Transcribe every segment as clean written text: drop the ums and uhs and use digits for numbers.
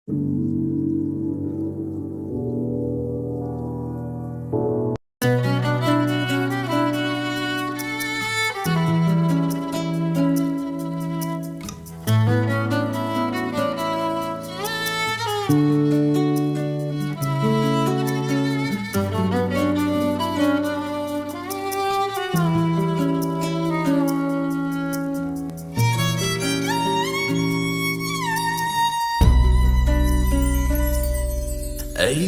عيد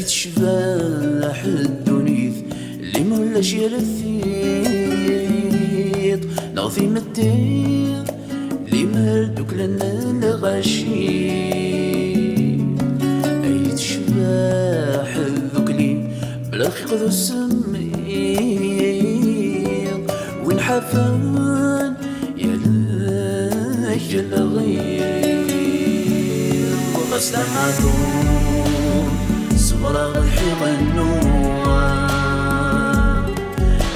شباح الدنيث اللي مولاش يرثيط نغثي مدين اللي مردوك لنا الغشي. عيد شباح الذكلي بلا خيق ذو السميط وين حفان يلاك الغير وغسلعاتون صبرا الحيط النوار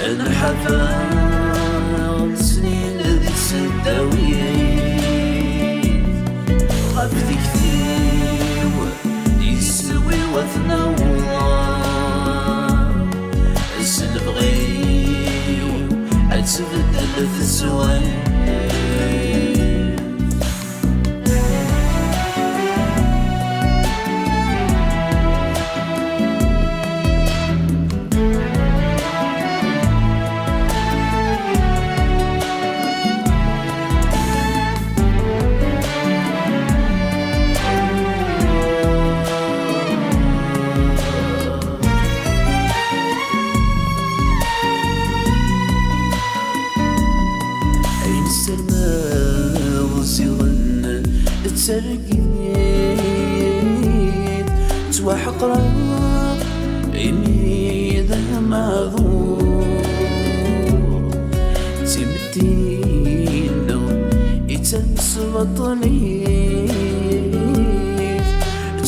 انا الحفان سنين ذي السداويين غابتي كثير يسوي وثنوار السلف غيو عاد تبدل في الزوايا. تسرقين تواحق راق عيني ذا معذور تمدين يتنس بطني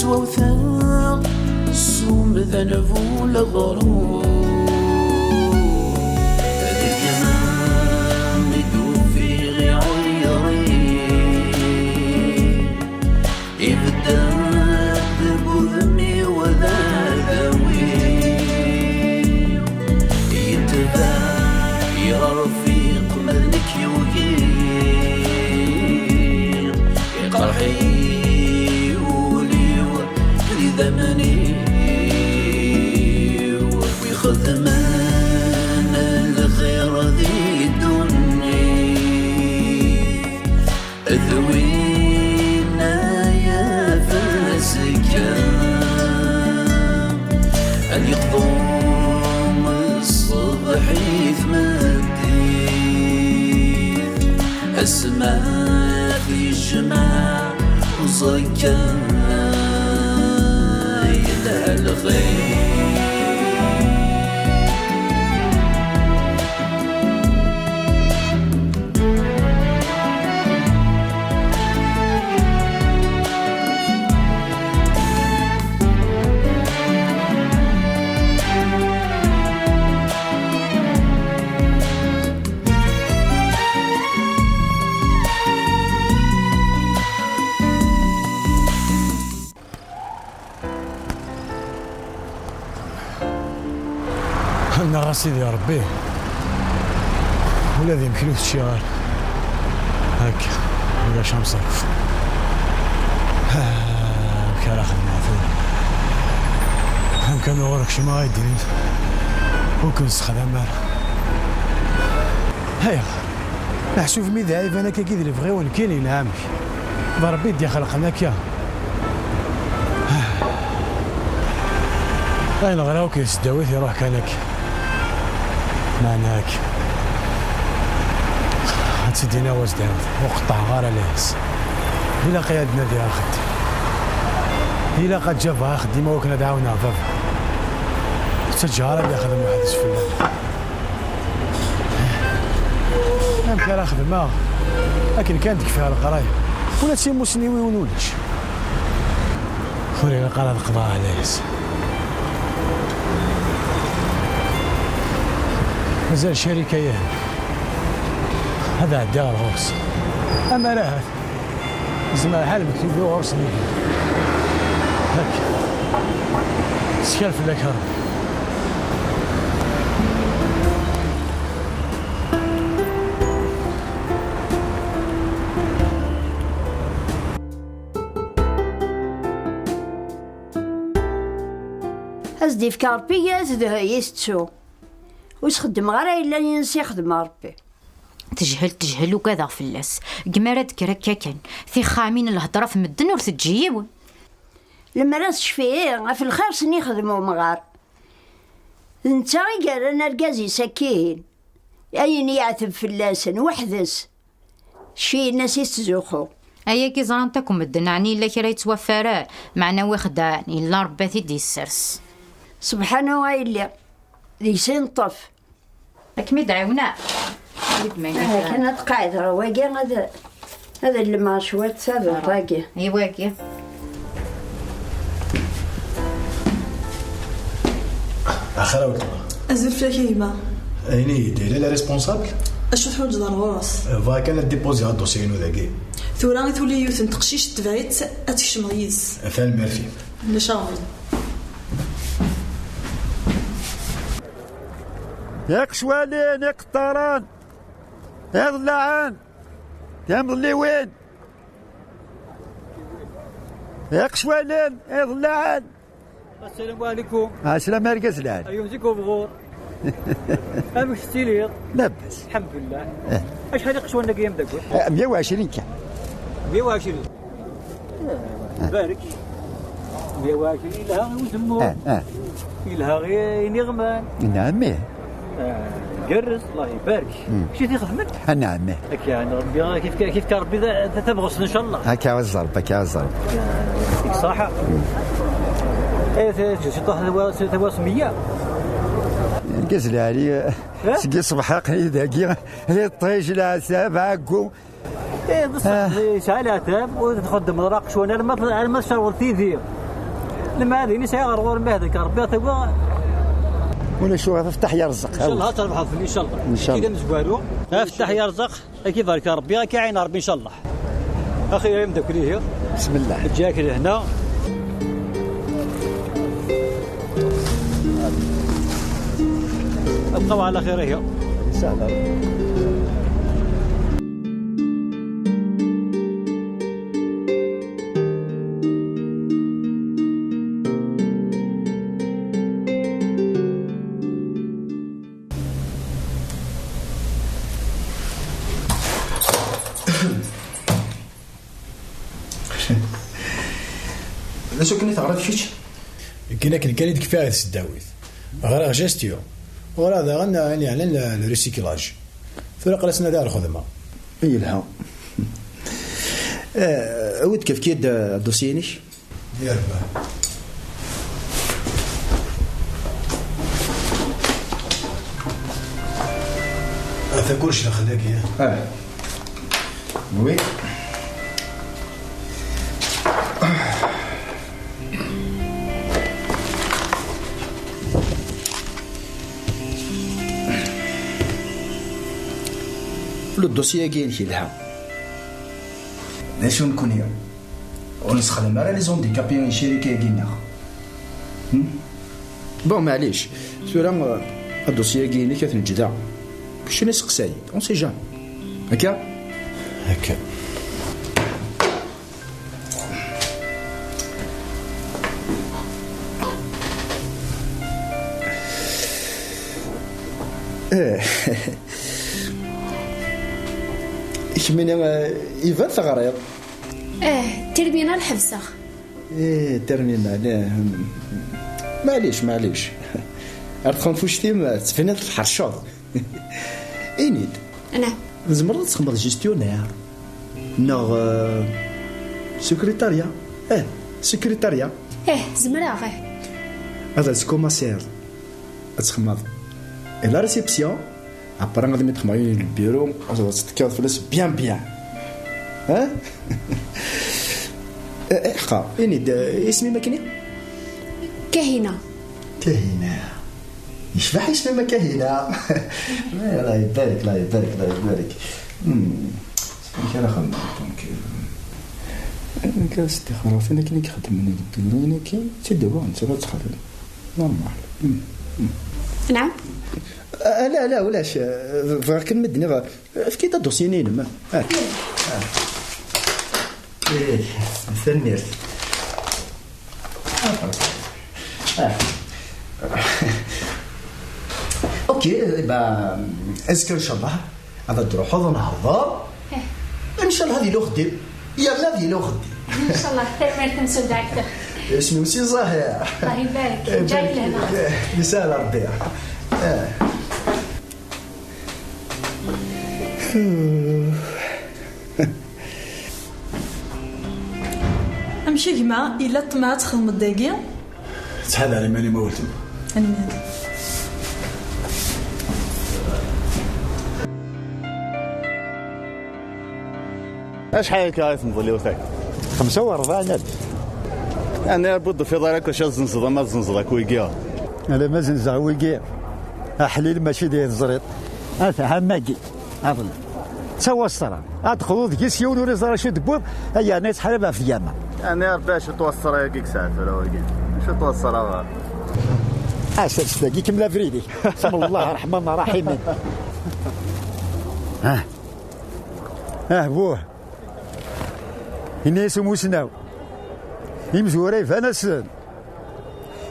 توثاق السوم ذنبو لغرور خذمان الخير ذي الدنيا أذوينا يا فاسكا أن يقضون الصبح يثمديث أسماء في الجماع وزكا إلى الخير. أنا غاسيدي يا ربي ولادي يمكنوش الشغال هاكا ولا شمصرف هاكا راخد معفور هاكا نورك شي ما غايديني وكنسخد عمار هيا نحسو في ميدايف أنا كيدير بغي ونكيني نعمك بربي دي خلقنا كيا أين غراو كيسداويت يروح كانك معناك هتسدينا وزدان وقطع غارة ليس إلا قيادنا ديال خد إلا قد جابها خدي ما وكنا دعونا فاف تجارة اللي خدم محدث في الله يمكن راه خدمة لكن كانت فيها القراية ولا تيمو سنيوي ونولش خوري القرا القضاء عليس مازال شركة ياه هذا عداها الغرس أما راه زعما حال مكتوب له غرس ليه سكالف لك ربي. أزدي في كاربية تدها يستسو واش خدم غير إلا ينسي خدم ربي. تجهل وكذا فلاس قمارة كركا كان في خامين الهضرة في مدن ور تجيون لما راس شفيه في الخير سني خدمو مغار نتا قال انا رقازي سكين اين يعتب فلاسن وحدس شي الناس يستزوخو ايا كي زرانتكم مدن عني الا كي راه يتوفى معنا وخدان الا رباتي دي السرس سبحانه وإلا ذي سنطف راك مي دعونا كانت قاعدة رواقي هذا اللي ما شوات سابق راقي ايواكي اخر ولا ازل فيك يما ايني ديري لا ريسبونسابل اشو تحوج دروس فا كانت ديبوزي هاد الدوسي نو ذاكي ثورا تولي يوثن تقشيش تبعيت اتكشم غيز فال ميرفي لا شاغل ياك شوالين ياك الطاران يا ضلعان يا مضلي وين ياك شوالين يا ضلعان. السلام عليكم. السلام عليكم زلال. ايوا مزيكم بغور. امك ستيلير. لاباس. الحمد لله. اش هذه قشوه نقيم داك؟ 120 كان. 120. بارك. 120 لها وزمور. لها غير نغمان. نعم. قرص الله يبارك. شي تخدمك؟ نعم. هكا يعني ربي كيف ربي تبغص ان شاء الله. هكا والزرب هكا والزرب. يعطيك الصحة. ايه توا سمية. كزلالي سقي صباح قليل ذاكي هي الطيش العساب هاكو. ايه بصح شعلها تاب وتخدم الراق شويه ما شرور تيذير. لما هذه نساء غرور ما هذاك ربي توا ولا شو افتح يرزق ان شاء الله تربح ان شاء الله ان شاء الله كذا نزوالو افتح يرزق كيف بارك ربي كاين ربي ان شاء الله اخي يمدك ليه بسم الله جاك لهنا ابقوا على خير هي ان شاء الله. شو كنت تعرف شيء؟ كان يدك فيها السداويث غير جاستيو ورا هذا غنى يعني على الريسيكلاج فرق لسنا دار الخدمه اي لها عود كيف كيد الدوسينيش ديال با هذا كلشي خلاك يا وي الدوسيه كاين شي لها شنو نكون هي ونستخدم على لي زونديكابي شركه كاينه بون معليش سورا الدوسيه كاين كتنجدا باش نسقساي اون سي جام هكا هكا كمينا يفات ثغريض ترمينا الحبسة ترمينا معليش أرتخون فوشتيم تفنى الحرشاض إنيد نعم نزمر تخمض جيستيونير نغ سكرتاريا سكرتاريا زمرا غير هذا سكوماسير تخمض لا ريسبسيون après غادي نتخمايين البيرو تتكاد فلوس بيان ها حقا اني اسمي ماكينه كهينة يشبح اسمي ما كهينه الله يبارك الله يبارك كان خدام كان استخراف انا كنت نخدم من الدنيا كي تدوان تبغى تخدم نورمال. نعم. لا ولاش راك نمدني فكيت الدوسيني ما مستنير. اوكي با اسكو ان شاء الله غادي نروحوا نهضر ان شاء الله. هذه لو خدي يلا هذه لو خدي ان شاء الله تمر تمسو داكتور. اسمي سي زهير. الله يبارك جايك لهنا. يسال ربي. امشي كما الا طمعت تخدم الداكي تحال على ماني ما ولتم. شحال كايس نظلي وثاك 45,000. انا بود في ضرك واش زنزله ما زنزلك ويقيا. انا ما زنزع ويقيا احليل ماشي داير الزريط. هماكي اظن سوا الصرا ادخلوا ذيك سيون ولا زرا شو دبوب هيا ناس حربها في اليامه. انا باش توصل هيك ساعه ولا ويقيا شو توصل اسال تلاقي كملا فريدي. بسم الله الرحمن الرحيم. بوه الناس موسناو يمزوري فنسن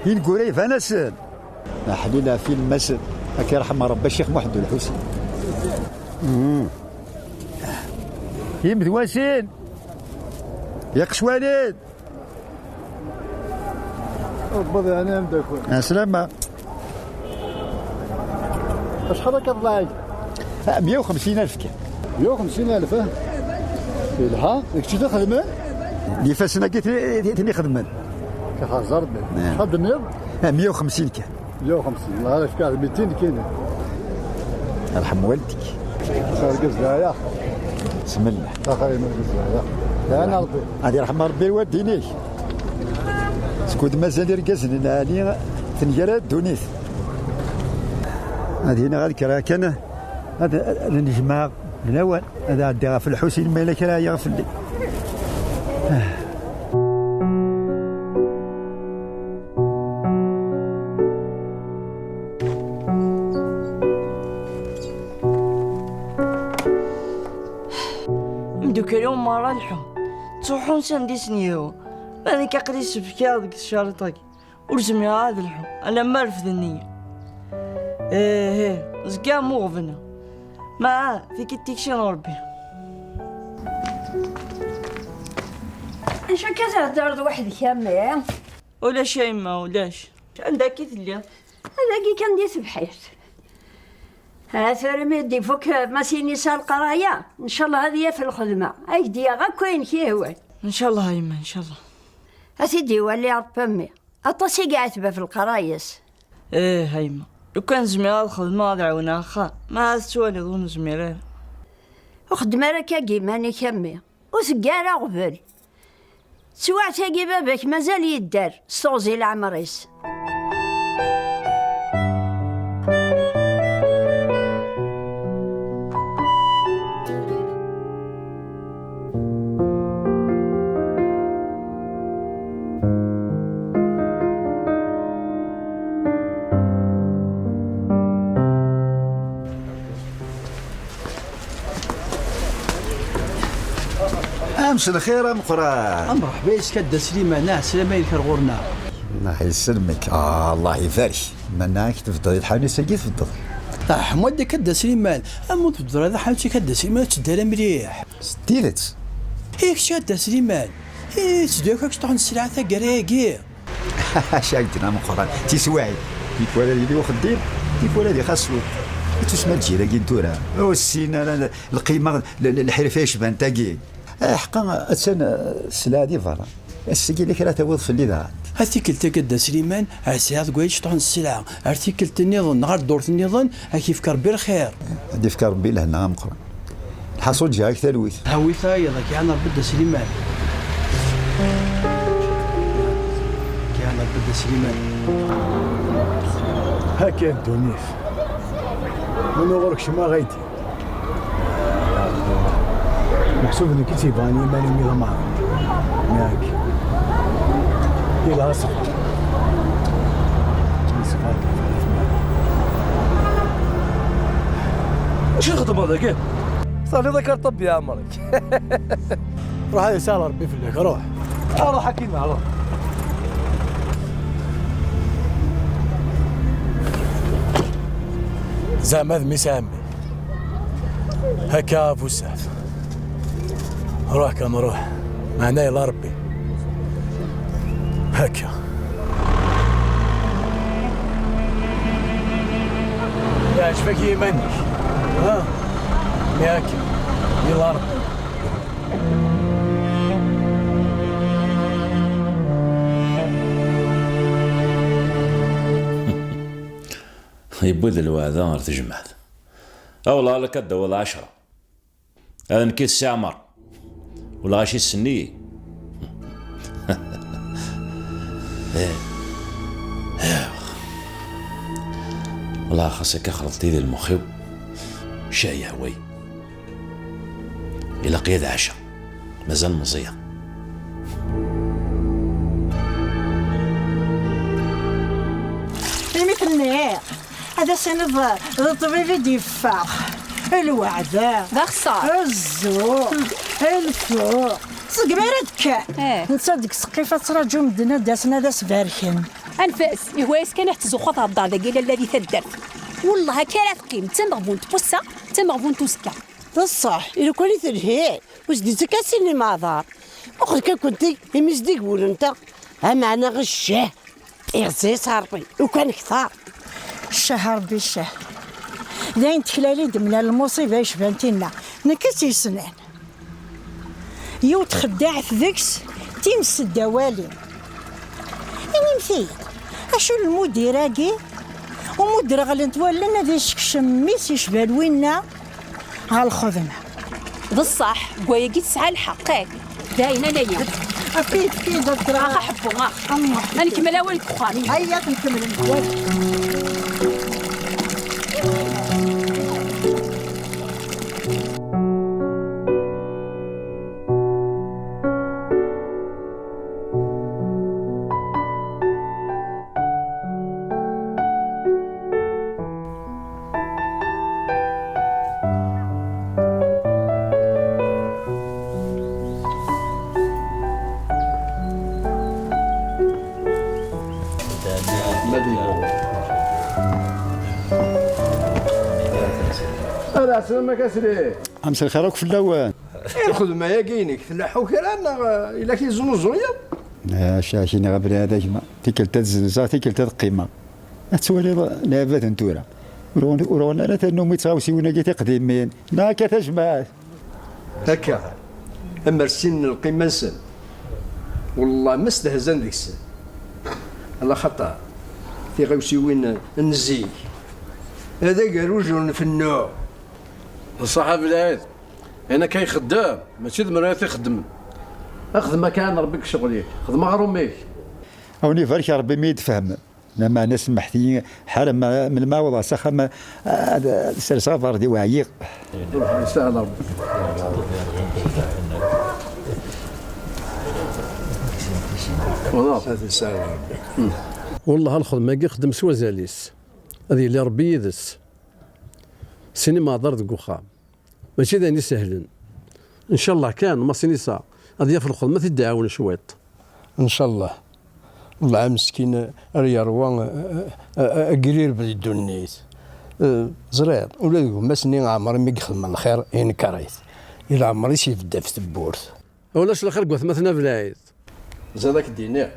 ينقوري فنسن حلينا في المسن هكا رحم ربي الشيخ محمد الحسين. يمدواسين يا قشوالين ربي انا نداكل سلامة. شحال كطلع 150,000 كان 150,000 الها داك الشيء تخدم اللي فاسنا قلت لي خدمان كحزر شحال دنيا 150 كان 150. الله عارف كاع 200 كاين. يرحم والديك. صار قزايا بسم الله. اخي من قزايا انا ربي هذه رحم ربي والديني سكود مازال يرقصني ناني تنقرا دونيت. هذه هنا غادي كرا كان هذا نجمع الاول هذا عندها في الحسين مالك راه يغفل لي. مدوك اليوم ما رايحو تروحون ساندي سنيو انا كقريس بكا ديك الشارطاكي ورزمي هذا الحو انا ما رفض النية. ايه زكا مغفنة معاه فيك التكشين ربي. اش كتهضر وحدك يا مي؟ ولاش يا اما ولاش عندك كي تلي هذا كي كندير بحيت. ثوري ميدي فوك ماسيني سال القرايه ان شاء الله هذه في الخدمه هايدي غا كاين كي هو ان شاء الله يما ان شاء الله. اسيدي ولي رب امي اطاسي قاعده في القرايس. ايه هيما لو كان زميرة الخدمه غادي عاونها خا ما سوالي ظن زميرة وخدمه راك كيماني كمي وسكاره غبل سواع تاقي باباك مازال يدار صوزي العمريس. امس الخير مقرا مرحبا كدا سليمان سلامة الكرغورنا. الله يسلمك. الله يبارك مناك تفضل الحاني ساكي تفضل. حمود كدا سليمان امو تفضل هذا حانتي كدا سليمان تدار مليح ستيلت هيك كدا سليمان هي تدوكك طعن السلعه تاع كراكي. شاكدنا مقرا تيسواعي كيف ولا اللي وخدين كيف ولا اللي خاصو تسمى تجي كي دورها والسينا القيمه الحرفه يشبان تاكي حقا اتسان السلعه دي فوالا السكي اللي كرا توظ في اللي ذات هاتيكلتا كدا سليمان عساد كويش طعن السلعه ارتيكلت النظام نهار دورت النظام كيف كربي الخير هادي فكر ربي لهنا مقرا الحصول جاك تلويث هاويثا يلا كي انا بدا سليمان كي انا بدا سليمان هكا الدنيا من غيرك شما غايتي محسوب انك تيباني ماني ميلا معاك ياك إلا أصف صغار اش نخدم هذاك؟ صار لي ذكر طب يا عمرك. روح هذا يسال ربي في الليك روح. روح حكينا روح. زعما ذمي سامي هكا فوساف. روح كما روح معناه يلا ربي هكا. يا عجبك يمنك ها هكا يلا ربي. يبوذ الوعدة غير تجمعت والله لك الدول 10 هذا نكيس السعمر ولا غاشي السني. والله خاصك خلطتي لي المخيب شاي هوي إلا قيد 10 مازال مزيان. مثل هذا سند الطبيب يدفع الوعدة خسارة الزوق الفوق صقبيرة كان نصدق سقيفة تراجو مدنا داسنا داس باركن أنفاس يهوايس كان احتزو خطر الدار ذاك الذي تدر والله كانت قيم تمغبون تبصة تمغبون تسكا بصح إلا كوني تلهي واش ديتك كاسيني مع دار وقت كنتي يمزديك ولا انت ها معنا غشاه إغزي صاربي وكان كثار الشهر بالشهر داين تكلالي دمنا المصيبة يشبانتينا نكسي سنان يو تخدع في ذكس تيمس الدوالي يعني مثيل اشو المدير اكي ومدير غالي نتولنا ذي شميس يشبال وينا غالخذنا بالصح قويقي تسعى الحقاك داين انايا أكيد راح أحبه أنا كمل أول كخاني هيا نكمل السلامة كاسري امس الخير راك في اللوان. الخدمة يا كاينك تلاحو كرانا الا كيزنو زنيا. شاشيني غير بنادم تيكلت الزنزه تيكلت القيمه. تولي لافات نتورا. ورونا لا تنومي تغاوسيونا كي تقديمين لا كتجمع. هكا اما السن القيمة نسن والله ما استهزن ديك السن. على خطا تيغاوسيوين نزيك. هذا قالوا في النوع. الصحة بالعيد انا كاين خدام ماشي ذمرات يخدم اخدم كان ربك شغليك خدمه غير اميك اوني فرك ربي ما يتفهم لما ناس محتيين حال من الماء سخم السرسافر دي وعيق يستاهل ربي والله الخدمه كي خدم سوا زاليس هذه اللي ربي يدس سيني ما ضرد قخام ماشي ذاني سهلين ان شاء الله كان ما سيني سا هذه في الخدمه تدعاون شويط ان شاء الله والله مسكين رياروان قرير بالدنيت زرير ولادكم ما سنين عمري ما يخدم الخير ينكريت الى عمري شي يبدا في التبورت ولاش الخير قوث مثلا بالعيد زادك الدينار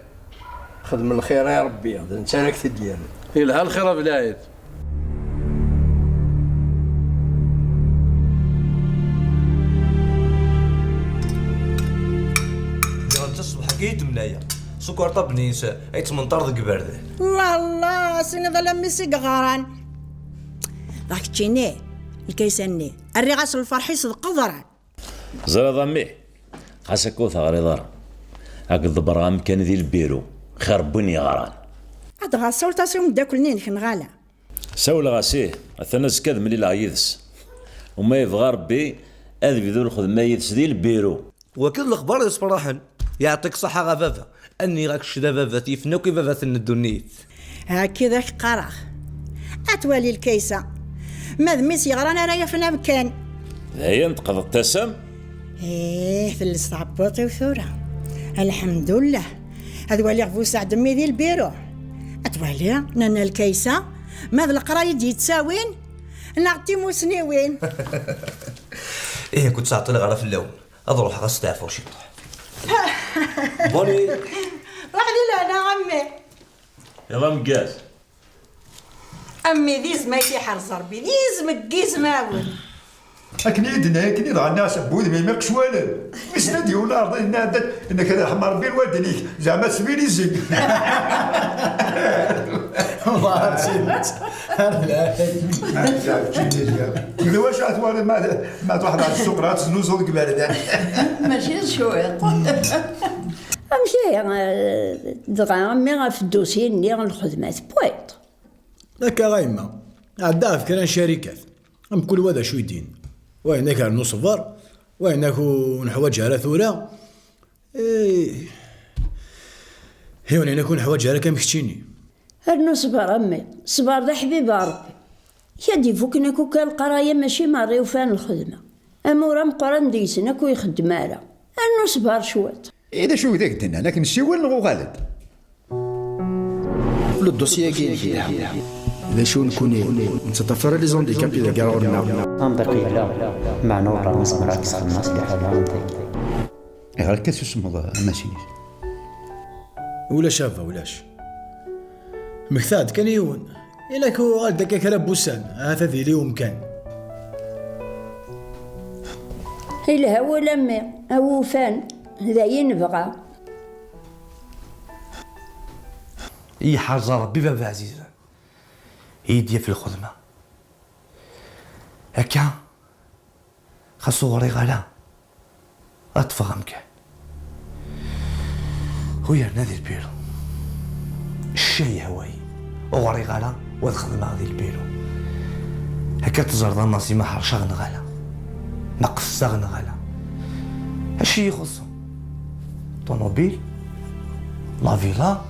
خدم الخير يا ربي هذا انت راك تدير الى الخير بالعيد الصبح كيت منايا سكر طب نيسا ايت منطر ذك برده الله الله سيني ظلام ميسي غاران راك تجيني الكيساني الرغاس الفرحي صدق ضران زرا ضمي خاصك وثا غير ضرا هاك الضبرغام كان ذي البيرو خير بني غران عاد غاسول تاسيوم داكلنين خنغالا ساول غاسيه الثناس كذا ملي لا يدس وما يبغى ربي اذ بذو الخدمه يدس ذي البيرو وكل الاخبار يصبرحن يعطيك صحه غفافه اني راك شدا فافاتي فنوكي فافات الدنيت هاكي ذاك قراخ اتوالي الكيسه مادميس يغرانا رايا في المكان هيا نتقضى التسم في الصعبوطي وثوره الحمد لله هذوالي غفو سعد مي ذي البيرو اتوالي نانا الكيسه ماذا القرايه تجي تساوين نعطي موسنيوين ايه كنت ساعة طلع على في اللون اضروح غستعفى وشي بوني وحدي لا انا عمي يلا مقاس امي ذي زمايتي حرز ربي ذي زمكي زماون أكني ضعنا سبود ما يمقش والو مستدي ولا رضي انك هذا حمار بين والدنيك زعما سبيلي الزق والله سيدت انا واش عتوالي ما تروح على السوق راه تزنوز هذيك بارده ماشي شويط امشي دغا مي في الدوسي ني الخدمات بويط لك غايمه عندها فكرة شركات كل وذا شو يدين وهناك نصفر وهناك نحوج على ثورة هي هناك نحوج على كم كتشيني النصبر أمي صبر ذا حبيب ربي يدي فوك ناكو كالقراية ماشي ماري وفان الخدمة أمورا مقران ديسنا كو يخدم على النصبر شويت إذا شو ذاك دنا لكن نسيو نغو غالد لو الدوسيي كاين فيها إذا شو نكوني نتطفر لي زونديكاب إذا كاعورنا أنبقي لا مع نور نصبر أكثر الناس اللي حالها غير كاس اسمه ماشينيش ولا شافه ولاش مكثاد كان يون إلا كو غالدك كرا بوسان هذا ذي اليوم كان إلا هو لمي هو فان ذا ينبغى اي حاجه ربي بابا عزيزه يدي في الخدمه هكا خاصو غوري غالا اتفهمك خويا نادي البيرو الشاي هواي وغوري غالا والخدمه غادي البيرو هكا تزرد الناس ما حرشا غنغالا ما قصا غنغالا هادشي يخصو طوموبيل لا فيلا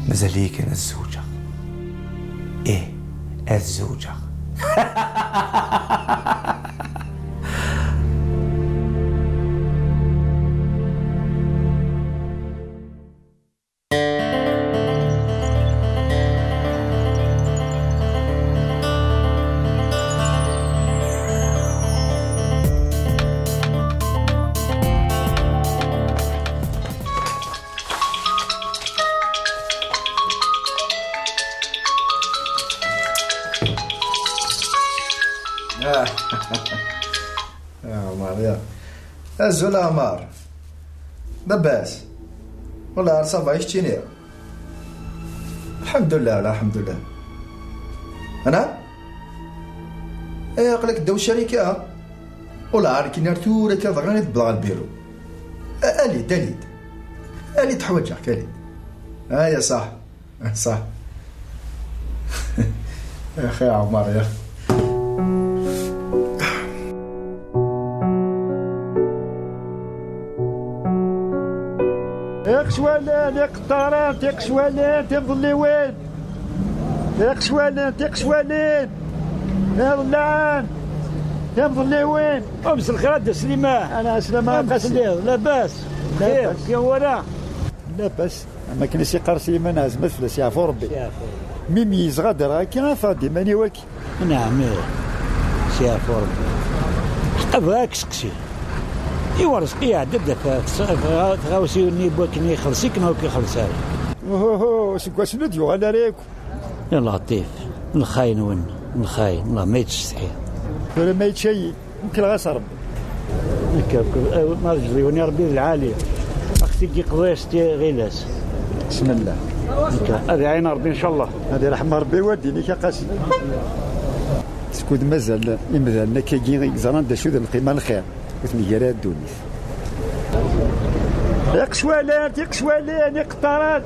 مازال ليك انا الزوجه ايه الزوجه يا عمر يا الزول عمار لاباس والله صافا عشتيني الحمد لله الحمد لله انا قالك داو الشركه والله عارف كي نرتو لك غير تبلغ البيرو الي تحوجك الي يا صح صح يا اخي عمر يا يقشوالات يقطارات يقشوالات يفضل وين يقشوالات يا ضلعان يفضل وين امس الخير دا سليمان انا سليمان قاسليه لاباس خير كي ورا لاباس ما كناش يقار سليمان هزمت فلوس يعفو ربي ميميز غادر كي فادي ماني واكي نعم يعفو ربي حقبها كسكسي ايوا رزقي عدد تغاوسيوني بوكني خلصيك ما كي خلصها شكوا شنو ديو على ريك يا لطيف الخاين وين الخاين الله ما يتستحي ولا ما يتشي يمكن غاس ربي ما رجلي ربي العالي اختي كي قضيتي غيلاس بسم الله هذه عين ربي ان شاء الله هذه رحمه ربي وديني كي قاسي سكود مازال يمازالنا كي زران دا شو القيمه الخير وتميرات دونيس يقشوالات يقطارات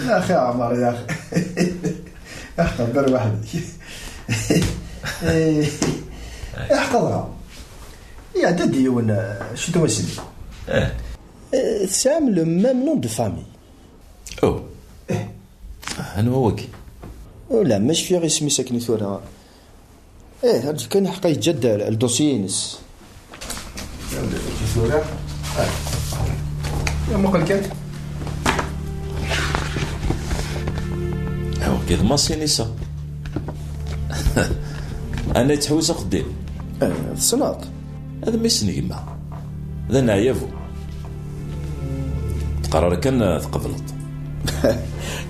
يا اخي عمر يا اخي اخبر وحدي احفظها يا دادي يون شنو واسمي سام لو ميم نون دو فامي او انا وكي لا مش في غير اسمي ساكني ثورة هاد كان حقا يتجد الدوسينس ثورة يا مقل كان هو كيف ما سينيسا انا تحوس خديم الصناط هذا ما يسني كيما هذا نعيافو تقرر كان تقبلط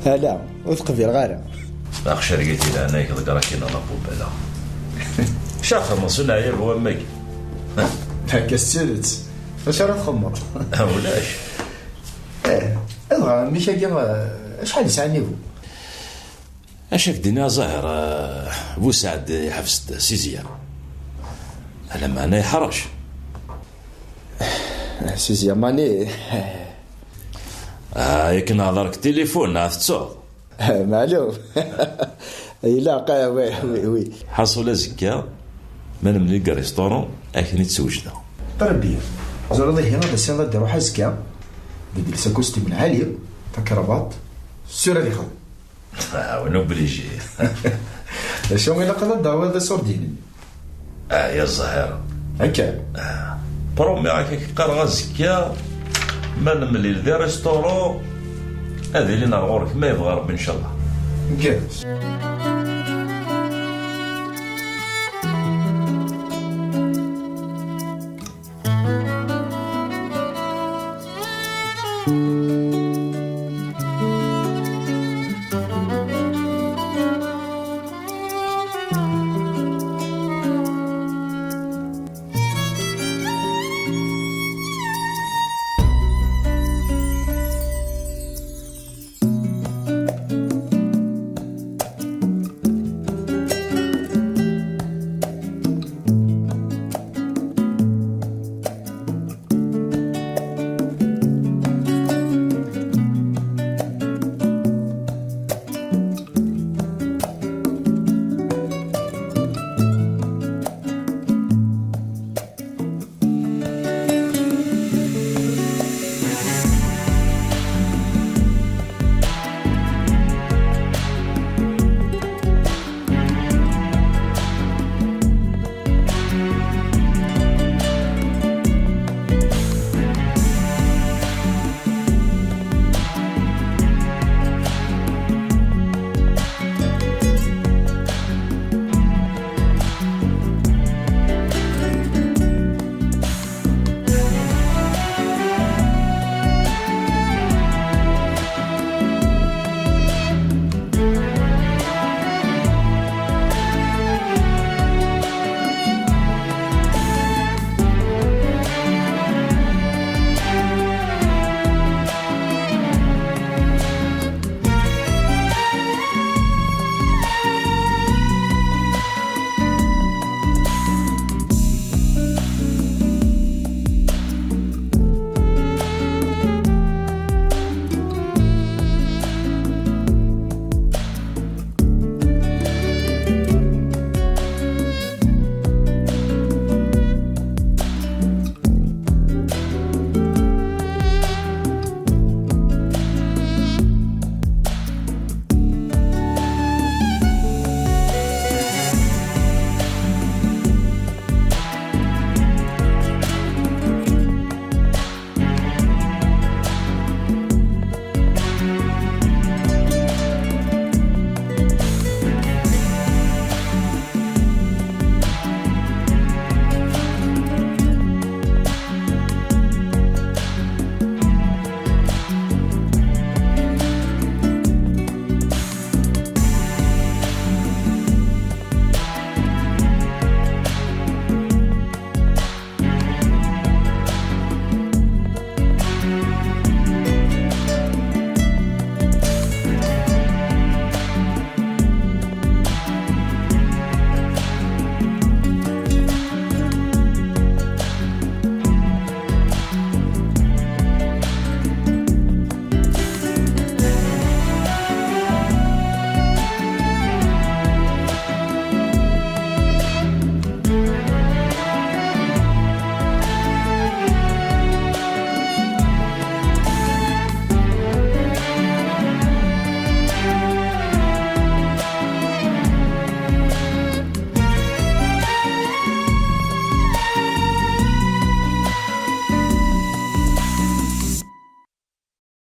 لا وثقفي الغارة اخشى لقيتي لهنا كذا كينا نابو بلا شاخر مصنع عيافو امك هكا السيرت اش راه تخمر ولاش اضغى مش شحال يسعنيو اشاك دينا ظاهر بو سعد يحفظ سيزيام على معناه يحرش سيزيام ماني ياك نهضرك تليفون عرفت تصوغ معلوم لا قا وي حصل زكا من ملي ريستورون اكني تسوجنا طربيه زرد هنا بس يلا ديرو حزكا بدي ساكوستي من عالي تكربات سير اللي خد ونوبليجي شو غير قدر داو هذا سورديني يا الظاهره هكا برومي هكاك قرا زكا من ملي دي ريستورون هذه اللي نغورك ما يبغى ربي ان شاء الله كاع